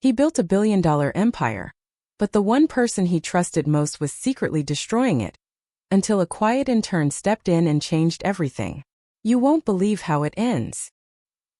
He built a billion-dollar empire, but the one person he trusted most was secretly destroying it, until a quiet intern stepped in and changed everything. You won't believe how it ends.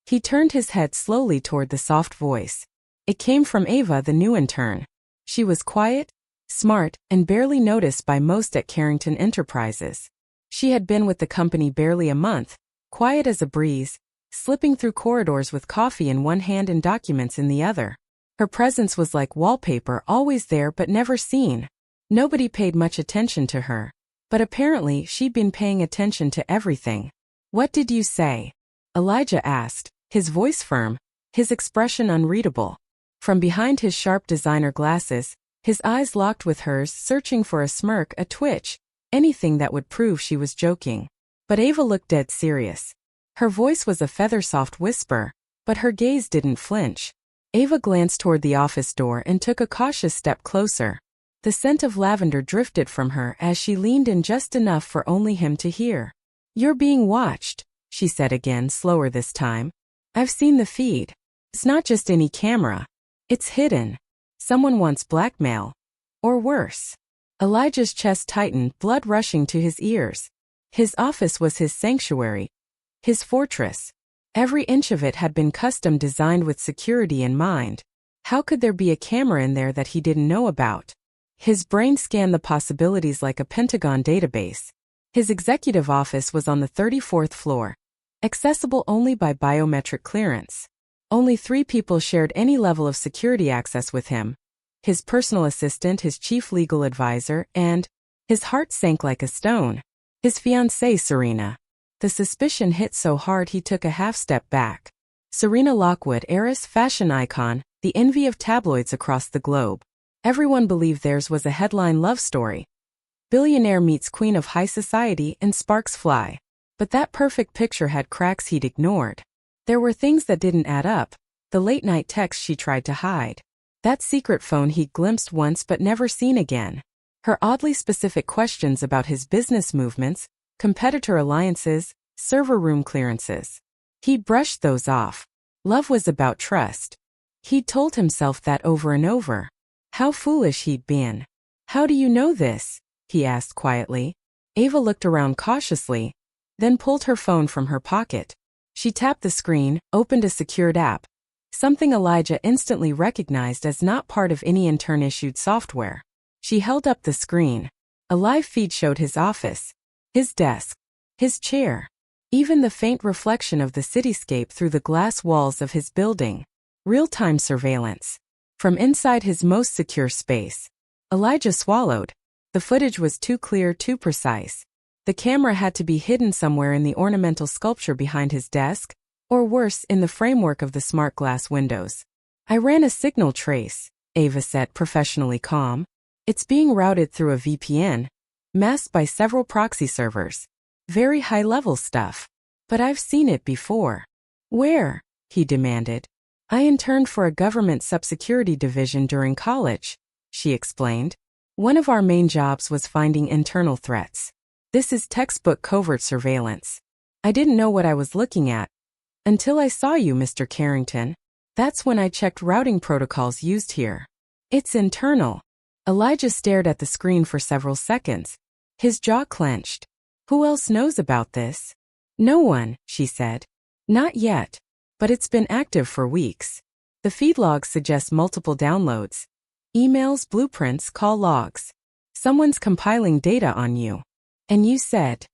He turned his head slowly toward the soft voice. It came from Ava, the new intern. She was quiet, smart, and barely noticed by most at Carrington Enterprises. She had been with the company barely a month, quiet as a breeze, slipping through corridors with coffee in one hand and documents in the other. Her presence was like wallpaper, always there but never seen. Nobody paid much attention to her. But apparently she'd been paying attention to everything. "What did you say?" Elijah asked, his voice firm, his expression unreadable. From behind his sharp designer glasses, his eyes locked with hers, searching for a smirk, a twitch, anything that would prove she was joking. But Ava looked dead serious. Her voice was a feather-soft whisper, but her gaze didn't flinch. Ava glanced toward the office door and took a cautious step closer. The scent of lavender drifted from her as she leaned in just enough for only him to hear. "You're being watched," she said again, slower this time. "I've seen the feed. It's not just any camera. It's hidden. Someone wants blackmail. Or worse." Elijah's chest tightened, blood rushing to his ears. His office was his sanctuary, his fortress. Every inch of it had been custom designed with security in mind. How could there be a camera in there that he didn't know about? His brain scanned the possibilities like a Pentagon database. His executive office was on the 34th floor, accessible only by biometric clearance. Only 3 people shared any level of security access with him: his personal assistant, his chief legal advisor, and, his heart sank like a stone, his fiancée, Serena. The suspicion hit so hard he took a half-step back. Serena Lockwood, heiress, fashion icon, the envy of tabloids across the globe. Everyone believed theirs was a headline love story. Billionaire meets queen of high society and sparks fly. But that perfect picture had cracks he'd ignored. There were things that didn't add up. The late-night texts she tried to hide. That secret phone he'd glimpsed once but never seen again. Her oddly specific questions about his business movements, competitor alliances, server room clearances. He'd brushed those off. Love was about trust. He'd told himself that over and over. How foolish he'd been. "How do you know this?" he asked quietly. Ava looked around cautiously, then pulled her phone from her pocket. She tapped the screen, opened a secured app. Something Elijah instantly recognized as not part of any intern-issued software. She held up the screen. A live feed showed his office, his desk, his chair, even the faint reflection of the cityscape through the glass walls of his building. Real-time surveillance. From inside his most secure space. Elijah swallowed. The footage was too clear, too precise. The camera had to be hidden somewhere in the ornamental sculpture behind his desk, or worse, in the framework of the smart glass windows. "I ran a signal trace," Ava said, professionally calm. "It's being routed through a VPN, masked by several proxy servers. Very high-level stuff. But I've seen it before." "Where?" he demanded. "I interned for a government subsecurity division during college," she explained. "One of our main jobs was finding internal threats. This is textbook covert surveillance. I didn't know what I was looking at until I saw you, Mr. Carrington. That's when I checked routing protocols used here. It's internal." Elijah stared at the screen for several seconds. His jaw clenched. "Who else knows about this?" "No one," she said. "Not yet. But it's been active for weeks. The feed logs suggest multiple downloads. Emails, blueprints, call logs. Someone's compiling data on you. And you said,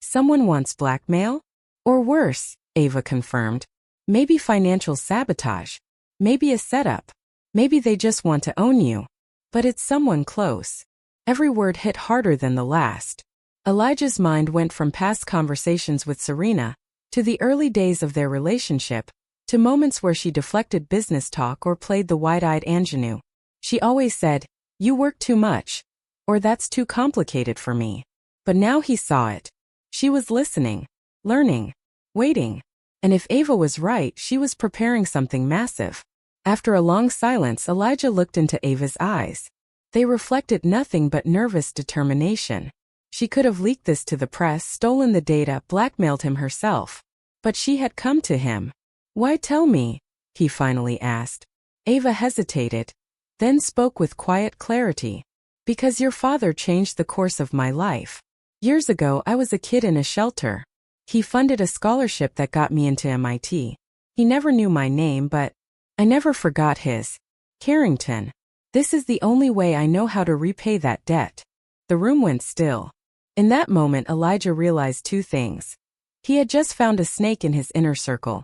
someone wants blackmail? Or worse," Ava confirmed. "Maybe financial sabotage. Maybe a setup. Maybe they just want to own you. But it's someone close." Every word hit harder than the last. Elijah's mind went from past conversations with Serena, to the early days of their relationship, to moments where she deflected business talk or played the wide-eyed ingenue. She always said, "You work too much," or "That's too complicated for me." But now he saw it. She was listening, learning, waiting. And if Ava was right, she was preparing something massive. After a long silence, Elijah looked into Ava's eyes. They reflected nothing but nervous determination. She could have leaked this to the press, stolen the data, blackmailed him herself. But she had come to him. "Why tell me?" he finally asked. Ava hesitated, then spoke with quiet clarity. Because your father changed the course of my life. Years ago I was a kid in a shelter. He funded a scholarship that got me into MIT. He never knew my name, but I never forgot his. Carrington. This is the only way I know how to repay that debt. The room went still. In that moment Elijah realized two things. He had just found a snake in his inner circle.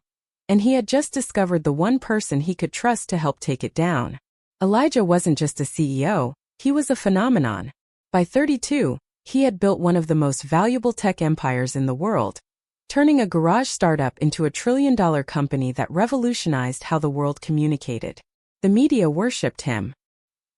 And he had just discovered the one person he could trust to help take it down. Elijah wasn't just a CEO, he was a phenomenon. By 32, he had built one of the most valuable tech empires in the world, turning a garage startup into a trillion-dollar company that revolutionized how the world communicated. The media worshipped him.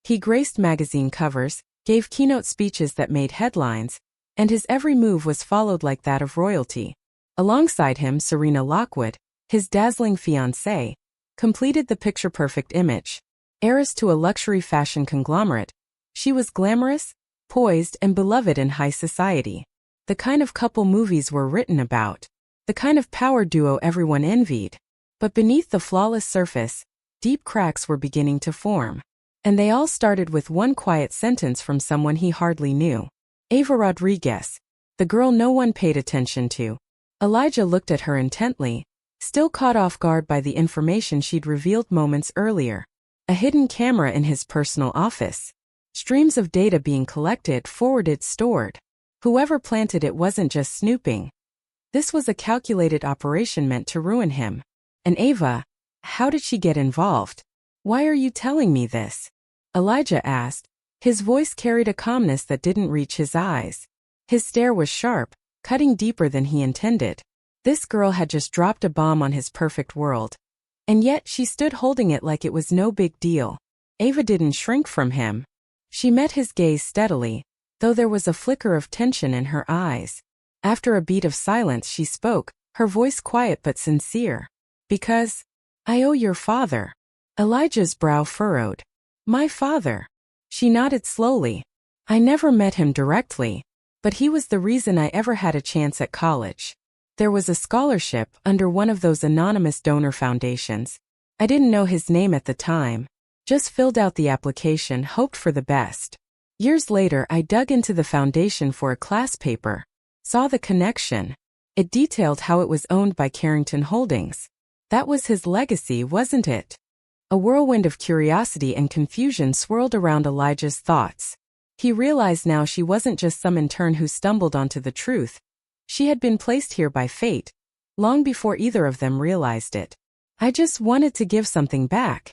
He graced magazine covers, gave keynote speeches that made headlines, and his every move was followed like that of royalty. Alongside him, Serena Lockwood, his dazzling fiancée, completed the picture-perfect image. Heiress to a luxury fashion conglomerate, she was glamorous, poised, and beloved in high society. The kind of couple movies were written about. The kind of power duo everyone envied. But beneath the flawless surface, deep cracks were beginning to form. And they all started with one quiet sentence from someone he hardly knew. Ava Rodriguez, the girl no one paid attention to. Elijah looked at her intently, still caught off guard by the information she'd revealed moments earlier. A hidden camera in his personal office. Streams of data being collected, forwarded, stored. Whoever planted it wasn't just snooping. This was a calculated operation meant to ruin him. And Ava, how did she get involved? Why are you telling me this? Elijah asked. His voice carried a calmness that didn't reach his eyes. His stare was sharp, cutting deeper than he intended. This girl had just dropped a bomb on his perfect world. And yet she stood holding it like it was no big deal. Ava didn't shrink from him. She met his gaze steadily, though there was a flicker of tension in her eyes. After a beat of silence she spoke, her voice quiet but sincere. Because I owe your father. Elijah's brow furrowed. My father. She nodded slowly. I never met him directly, but he was the reason I ever had a chance at college. There was a scholarship under one of those anonymous donor foundations. I didn't know his name at the time. Just filled out the application, hoped for the best. Years later I dug into the foundation for a class paper. Saw the connection. It detailed how it was owned by Carrington Holdings. That was his legacy, wasn't it? A whirlwind of curiosity and confusion swirled around Elijah's thoughts. He realized now she wasn't just some intern who stumbled onto the truth. She had been placed here by fate, long before either of them realized it. I just wanted to give something back,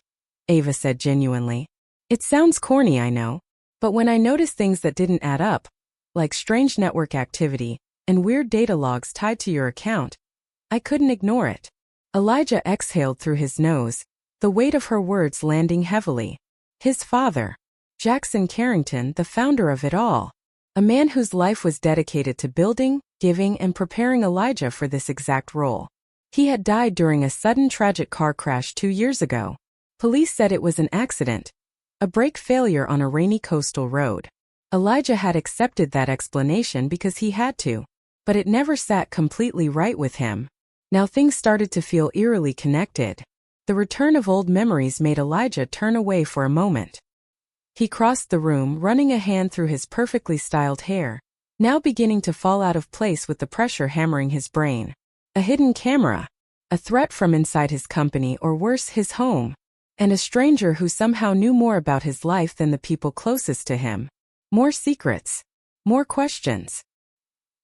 Ava said genuinely. It sounds corny, I know, but when I noticed things that didn't add up, like strange network activity and weird data logs tied to your account, I couldn't ignore it. Elijah exhaled through his nose, the weight of her words landing heavily. His father, Jackson Carrington, the founder of it all. A man whose life was dedicated to building, giving, and preparing Elijah for this exact role. He had died during a sudden tragic car crash 2 years ago. Police said it was an accident, a brake failure on a rainy coastal road. Elijah had accepted that explanation because he had to, but it never sat completely right with him. Now things started to feel eerily connected. The return of old memories made Elijah turn away for a moment. He crossed the room, running a hand through his perfectly styled hair, now beginning to fall out of place with the pressure hammering his brain. A hidden camera, a threat from inside his company or worse, his home, and a stranger who somehow knew more about his life than the people closest to him. More secrets, more questions.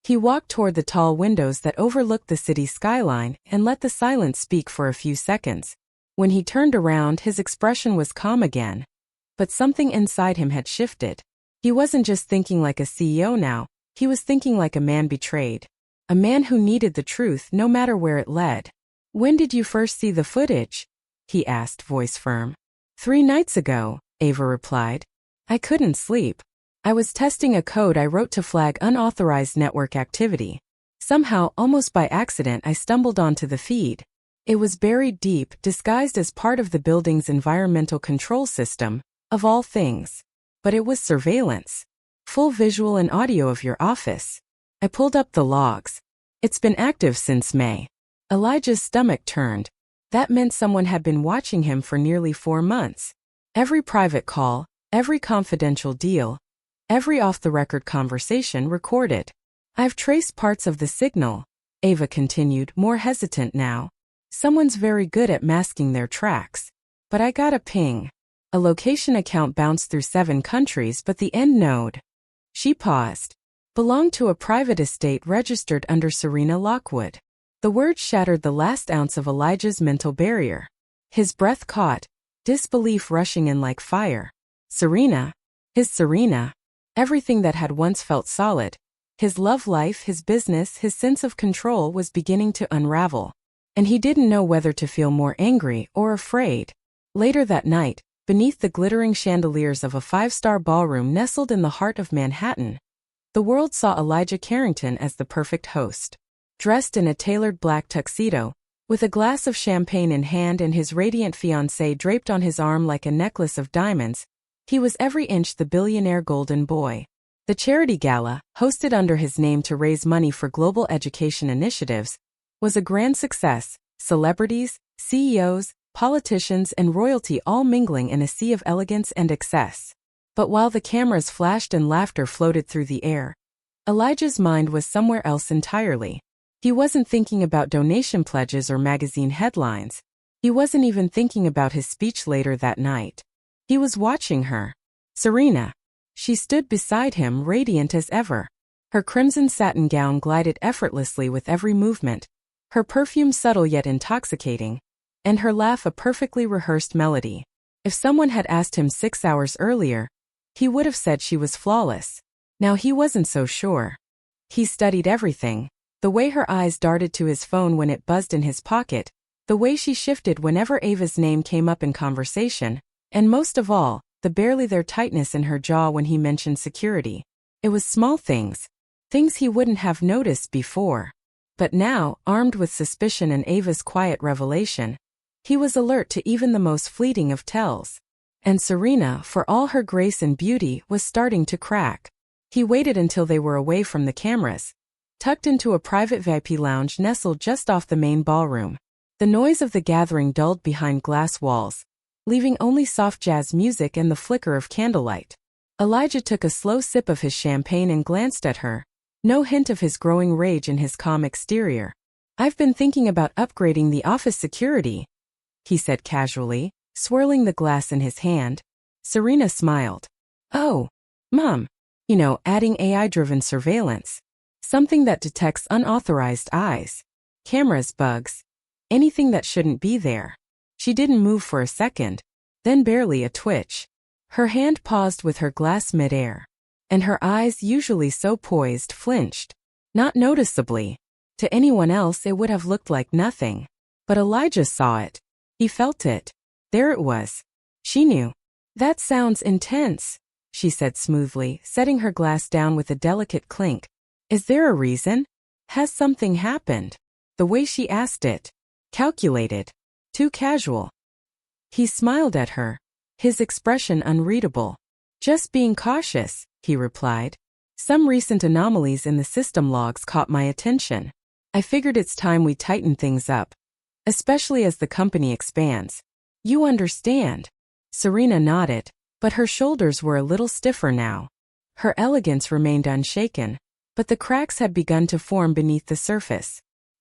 He walked toward the tall windows that overlooked the city skyline and let the silence speak for a few seconds. When he turned around, his expression was calm again. But something inside him had shifted. He wasn't just thinking like a CEO now, he was thinking like a man betrayed. A man who needed the truth no matter where it led. When did you first see the footage? He asked, voice firm. 3 nights ago, Ava replied. I couldn't sleep. I was testing a code I wrote to flag unauthorized network activity. Somehow, almost by accident, I stumbled onto the feed. It was buried deep, disguised as part of the building's environmental control system. Of all things. But it was surveillance. Full visual and audio of your office. I pulled up the logs. It's been active since May. Elijah's stomach turned. That meant someone had been watching him for nearly 4 months. Every private call, every confidential deal, every off-the-record conversation recorded. I've traced parts of the signal, Ava continued, more hesitant now. Someone's very good at masking their tracks. But I got a ping. A location account bounced through 7 countries, but the end node. She paused. Belonged to a private estate registered under Serena Lockwood. The word shattered the last ounce of Elijah's mental barrier. His breath caught, disbelief rushing in like fire. Serena. His Serena. Everything that had once felt solid. His love life, his business, his sense of control was beginning to unravel. And he didn't know whether to feel more angry or afraid. Later that night, beneath the glittering chandeliers of a 5-star ballroom nestled in the heart of Manhattan, the world saw Elijah Carrington as the perfect host. Dressed in a tailored black tuxedo, with a glass of champagne in hand and his radiant fiancée draped on his arm like a necklace of diamonds, he was every inch the billionaire golden boy. The charity gala, hosted under his name to raise money for global education initiatives, was a grand success, celebrities, CEOs, politicians and royalty all mingling in a sea of elegance and excess. But while the cameras flashed and laughter floated through the air, Elijah's mind was somewhere else entirely. He wasn't thinking about donation pledges or magazine headlines. He wasn't even thinking about his speech later that night. He was watching her. Serena. She stood beside him, radiant as ever. Her crimson satin gown glided effortlessly with every movement, her perfume subtle yet intoxicating, and her laugh a perfectly rehearsed melody. If someone had asked him 6 hours earlier, he would have said she was flawless. Now he wasn't so sure. He studied everything. The way her eyes darted to his phone when it buzzed in his pocket, the way she shifted whenever Ava's name came up in conversation, and most of all, the barely there tightness in her jaw when he mentioned security. It was small things. Things he wouldn't have noticed before. But now, armed with suspicion and Ava's quiet revelation, he was alert to even the most fleeting of tells. And Serena, for all her grace and beauty, was starting to crack. He waited until they were away from the cameras, tucked into a private VIP lounge nestled just off the main ballroom. The noise of the gathering dulled behind glass walls, leaving only soft jazz music and the flicker of candlelight. Elijah took a slow sip of his champagne and glanced at her, no hint of his growing rage in his calm exterior. "I've been thinking about upgrading the office security," he said casually, swirling the glass in his hand. Serena smiled. "Oh, Mom. Adding AI-driven surveillance. Something that detects unauthorized eyes, cameras, bugs, anything that shouldn't be there." She didn't move for a second, then barely a twitch. Her hand paused with her glass midair, and her eyes, usually so poised, flinched. Not noticeably. To anyone else it would have looked like nothing. But Elijah saw it. He felt it. There it was. She knew. "That sounds intense," she said smoothly, setting her glass down with a delicate clink. "Is there a reason? Has something happened?" The way she asked it. Calculated. Too casual. He smiled at her, his expression unreadable. "Just being cautious," he replied. "Some recent anomalies in the system logs caught my attention. I figured it's time we tighten things up, especially as the company expands. You understand?" Serena nodded, but her shoulders were a little stiffer now. Her elegance remained unshaken, but the cracks had begun to form beneath the surface.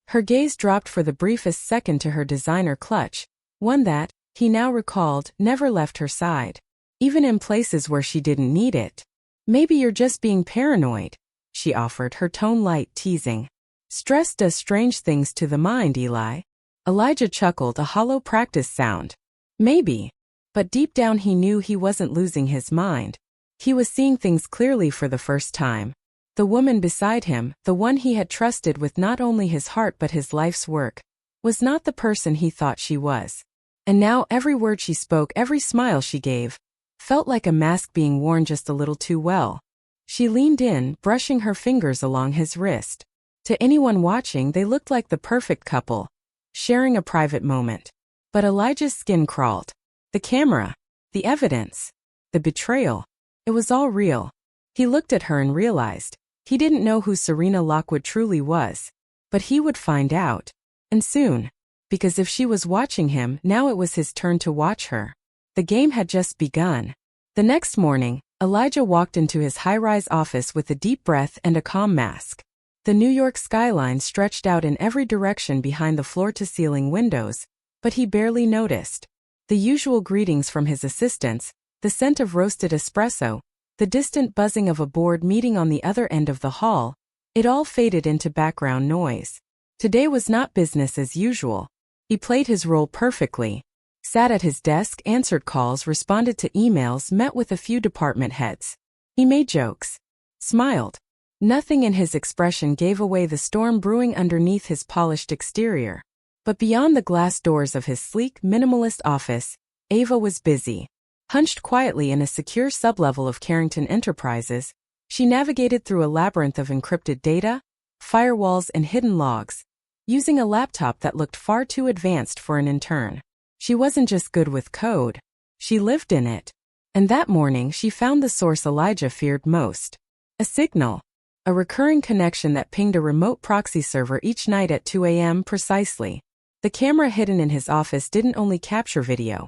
Her gaze dropped for the briefest second to her designer clutch, one that, he now recalled, never left her side, even in places where she didn't need it. "Maybe you're just being paranoid," she offered, her tone light, teasing. "Stress does strange things to the mind, Eli." Elijah chuckled, a hollow practice sound. Maybe. But deep down he knew he wasn't losing his mind. He was seeing things clearly for the first time. The woman beside him, the one he had trusted with not only his heart but his life's work, was not the person he thought she was. And now every word she spoke, every smile she gave, felt like a mask being worn just a little too well. She leaned in, brushing her fingers along his wrist. To anyone watching they looked like the perfect couple, sharing a private moment. But Elijah's skin crawled. The camera, the evidence, the betrayal, it was all real. He looked at her and realized, he didn't know who Serena Lockwood truly was. But he would find out. And soon. Because if she was watching him, now it was his turn to watch her. The game had just begun. The next morning, Elijah walked into his high-rise office with a deep breath and a calm mask. The New York skyline stretched out in every direction behind the floor-to-ceiling windows, but he barely noticed. The usual greetings from his assistants, the scent of roasted espresso, the distant buzzing of a board meeting on the other end of the hall, it all faded into background noise. Today was not business as usual. He played his role perfectly. Sat at his desk, answered calls, responded to emails, met with a few department heads. He made jokes. Smiled. Nothing in his expression gave away the storm brewing underneath his polished exterior. But beyond the glass doors of his sleek, minimalist office, Ava was busy. Hunched quietly in a secure sublevel of Carrington Enterprises, she navigated through a labyrinth of encrypted data, firewalls, and hidden logs, using a laptop that looked far too advanced for an intern. She wasn't just good with code, she lived in it. And that morning she found the source Elijah feared most. A signal. A recurring connection that pinged a remote proxy server each night at 2 a.m. precisely. The camera hidden in his office didn't only capture video.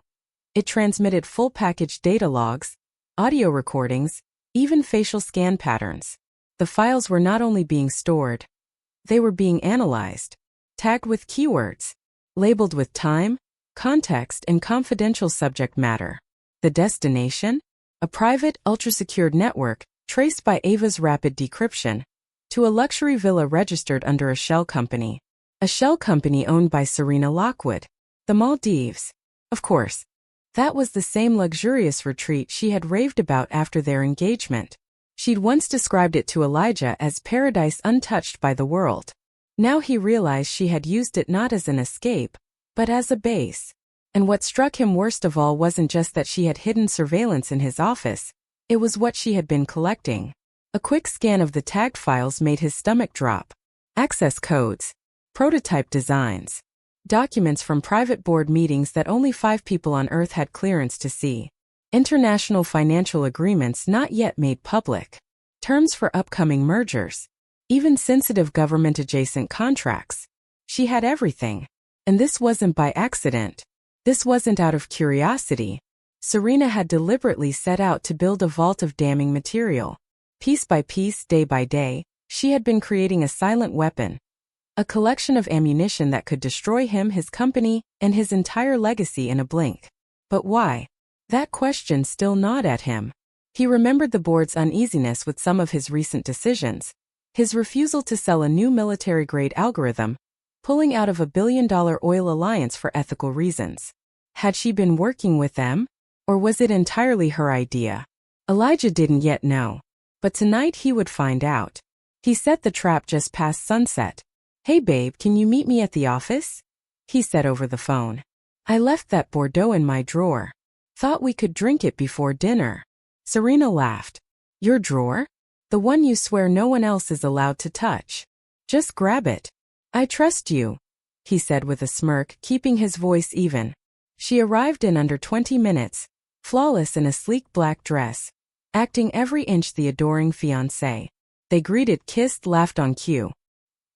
It transmitted full-package data logs, audio recordings, even facial scan patterns. The files were not only being stored, they were being analyzed, tagged with keywords, labeled with time, context, and confidential subject matter. The destination? A private, ultra-secured network, traced by Ava's rapid decryption, to a luxury villa registered under a shell company. A shell company owned by Serena Lockwood. The Maldives. Of course. That was the same luxurious retreat she had raved about after their engagement. She'd once described it to Elijah as paradise untouched by the world. Now he realized she had used it not as an escape, but as a base. And what struck him worst of all wasn't just that she had hidden surveillance in his office, it was what she had been collecting. A quick scan of the tagged files made his stomach drop. Access codes, prototype designs, documents from private board meetings that only 5 people on Earth had clearance to see. International financial agreements not yet made public. Terms for upcoming mergers. Even sensitive government-adjacent contracts. She had everything. And this wasn't by accident. This wasn't out of curiosity. Serena had deliberately set out to build a vault of damning material. Piece by piece, day by day, she had been creating a silent weapon. A collection of ammunition that could destroy him, his company, and his entire legacy in a blink. But why? That question still gnawed at him. He remembered the board's uneasiness with some of his recent decisions. His refusal to sell a new military-grade algorithm, pulling out of a billion-dollar oil alliance for ethical reasons. Had she been working with them? Or was it entirely her idea? Elijah didn't yet know. But tonight he would find out. He set the trap just past sunset. "Hey babe, can you meet me at the office?" he said over the phone. "I left that Bordeaux in my drawer. Thought we could drink it before dinner." Serena laughed. "Your drawer? The one you swear no one else is allowed to touch. Just grab it. I trust you," he said with a smirk, keeping his voice even. She arrived in under 20 minutes, flawless in a sleek black dress, acting every inch the adoring fiancé. They greeted, kissed, laughed on cue.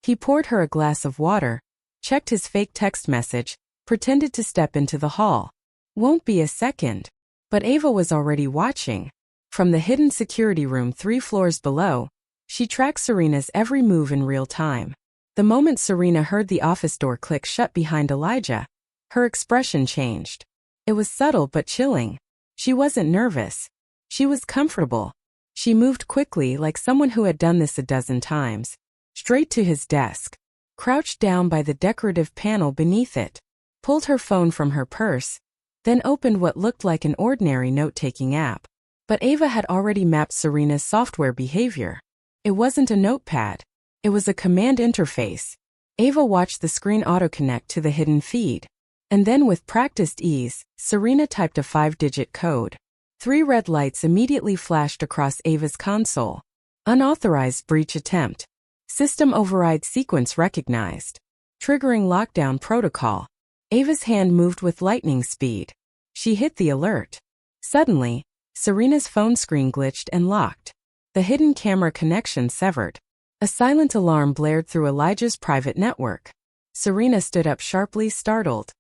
He poured her a glass of water, checked his fake text message, pretended to step into the hall. Won't be a second. But Ava was already watching. From the hidden security room 3 floors below, she tracked Serena's every move in real time. The moment Serena heard the office door click shut behind Elijah, her expression changed. It was subtle but chilling. She wasn't nervous. She was comfortable. She moved quickly, like someone who had done this a dozen times. Straight to his desk, crouched down by the decorative panel beneath it, pulled her phone from her purse, then opened what looked like an ordinary note-taking app. But Ava had already mapped Serena's software behavior. It wasn't a notepad. It was a command interface. Ava watched the screen auto-connect to the hidden feed. And then with practiced ease, Serena typed a 5-digit code. 3 red lights immediately flashed across Ava's console. Unauthorized breach attempt. System override sequence recognized. Triggering lockdown protocol. Ava's hand moved with lightning speed. She hit the alert. Suddenly, Serena's phone screen glitched and locked. The hidden camera connection severed. A silent alarm blared through Elijah's private network. Serena stood up sharply, startled,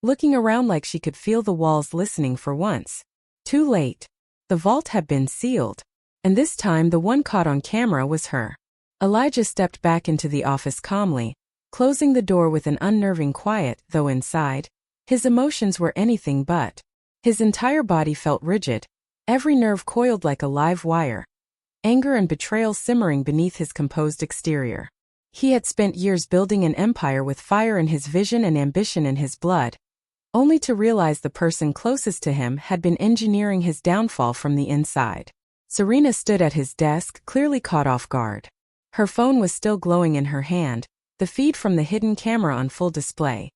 looking around like she could feel the walls listening for once. Too late. The vault had been sealed, and this time the one caught on camera was her. Elijah stepped back into the office calmly, closing the door with an unnerving quiet, though inside, his emotions were anything but. His entire body felt rigid, every nerve coiled like a live wire, anger and betrayal simmering beneath his composed exterior. He had spent years building an empire with fire in his vision and ambition in his blood, only to realize the person closest to him had been engineering his downfall from the inside. Serena stood at his desk, clearly caught off guard. Her phone was still glowing in her hand, the feed from the hidden camera on full display.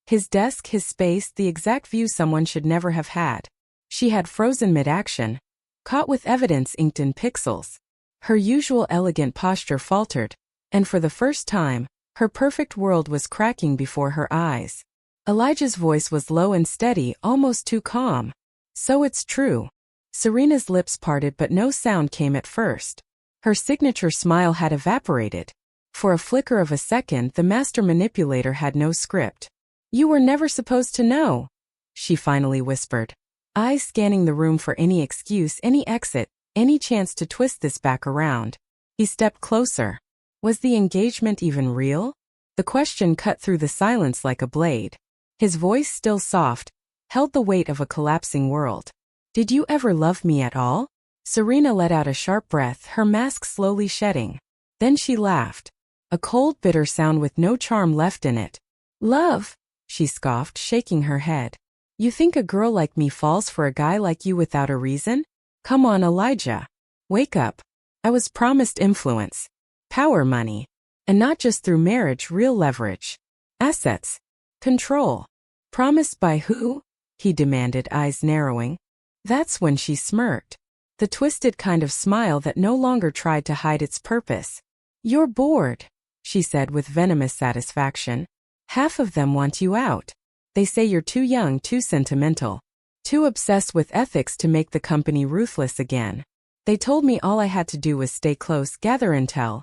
His desk, his space, the exact view someone should never have had. She had frozen mid-action, caught with evidence inked in pixels. Her usual elegant posture faltered, and for the first time, her perfect world was cracking before her eyes. Elijah's voice was low and steady, almost too calm. So it's true. Serena's lips parted but no sound came at first. Her signature smile had evaporated. For a flicker of a second, the master manipulator had no script. "You were never supposed to know," she finally whispered, eyes scanning the room for any excuse, any exit, any chance to twist this back around. He stepped closer. Was the engagement even real? The question cut through the silence like a blade. His voice, still soft, held the weight of a collapsing world. "Did you ever love me at all?" Serena let out a sharp breath, her mask slowly shedding. Then she laughed. A cold, bitter sound with no charm left in it. "Love?" she scoffed, shaking her head. "You think a girl like me falls for a guy like you without a reason? Come on, Elijah. Wake up. I was promised influence, power, money. And not just through marriage, real leverage. Assets. Control. Promised by who?" he demanded, eyes narrowing. That's when she smirked. The twisted kind of smile that no longer tried to hide its purpose. "You're bored," she said with venomous satisfaction. "Half of them want you out. They say you're too young, too sentimental, too obsessed with ethics to make the company ruthless again. They told me all I had to do was stay close, gather intel,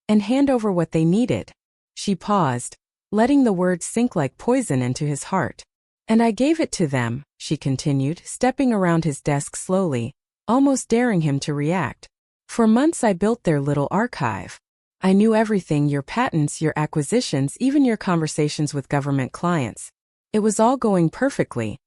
and hand over what they needed." She paused, letting the words sink like poison into his heart. "And I gave it to them," she continued, stepping around his desk slowly, almost daring him to react. "For months I built their little archive. I knew everything, your patents, your acquisitions, even your conversations with government clients. It was all going perfectly,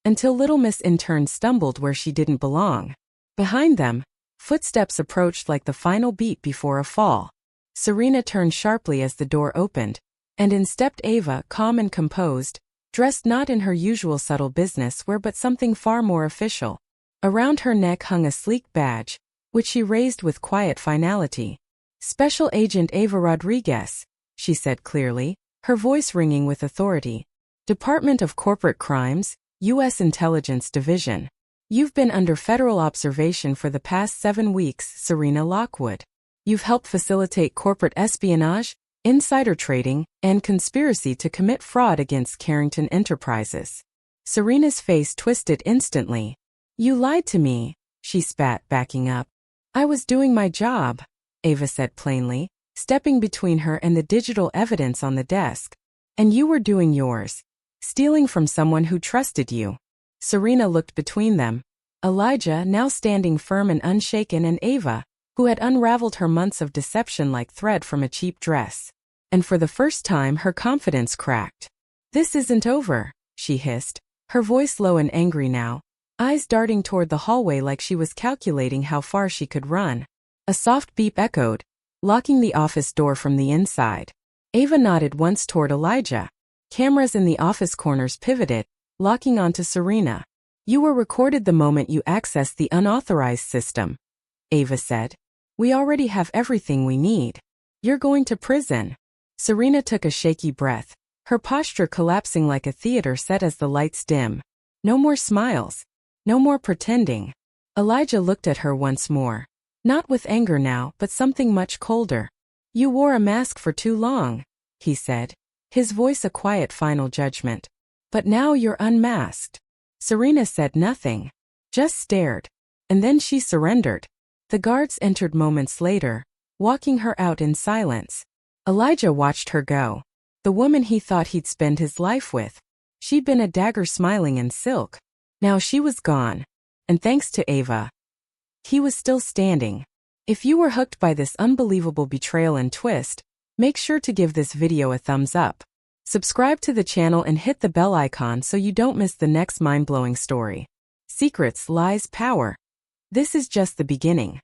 until little Miss Intern stumbled where she didn't belong. Behind them, footsteps approached like the final beat before a fall. Serena turned sharply as the door opened, and in stepped Ava, calm and composed, dressed not in her usual subtle business wear but something far more official. Around her neck hung a sleek badge, which she raised with quiet finality. "Special Agent Ava Rodriguez," she said clearly, her voice ringing with authority. "Department of Corporate Crimes, U.S. Intelligence Division. You've been under federal observation for the past 7 weeks, Serena Lockwood. You've helped facilitate corporate espionage, insider trading, and conspiracy to commit fraud against Carrington Enterprises." Serena's face twisted instantly. "You lied to me," she spat, backing up. "I was doing my job," Ava said plainly, stepping between her and the digital evidence on the desk. "And you were doing yours, stealing from someone who trusted you." Serena looked between them. Elijah, now standing firm and unshaken, and Ava, who had unraveled her months of deception like thread from a cheap dress. And for the first time her confidence cracked. "This isn't over," she hissed, her voice low and angry now, eyes darting toward the hallway like she was calculating how far she could run. A soft beep echoed, locking the office door from the inside. Ava nodded once toward Elijah. Cameras in the office corners pivoted, locking onto Serena. "You were recorded the moment you accessed the unauthorized system," Ava said. "We already have everything we need. You're going to prison." Serena took a shaky breath, her posture collapsing like a theater set as the lights dim. No more smiles. No more pretending. Elijah looked at her once more. Not with anger now, but something much colder. "You wore a mask for too long," he said, his voice a quiet final judgment. "But now you're unmasked." Serena said nothing, just stared. And then she surrendered. The guards entered moments later, walking her out in silence. Elijah watched her go. The woman he thought he'd spend his life with. She'd been a dagger smiling in silk. Now she was gone. And thanks to Ava, he was still standing. If you were hooked by this unbelievable betrayal and twist, make sure to give this video a thumbs up. Subscribe to the channel and hit the bell icon so you don't miss the next mind-blowing story. Secrets, Lies, Power. This is just the beginning.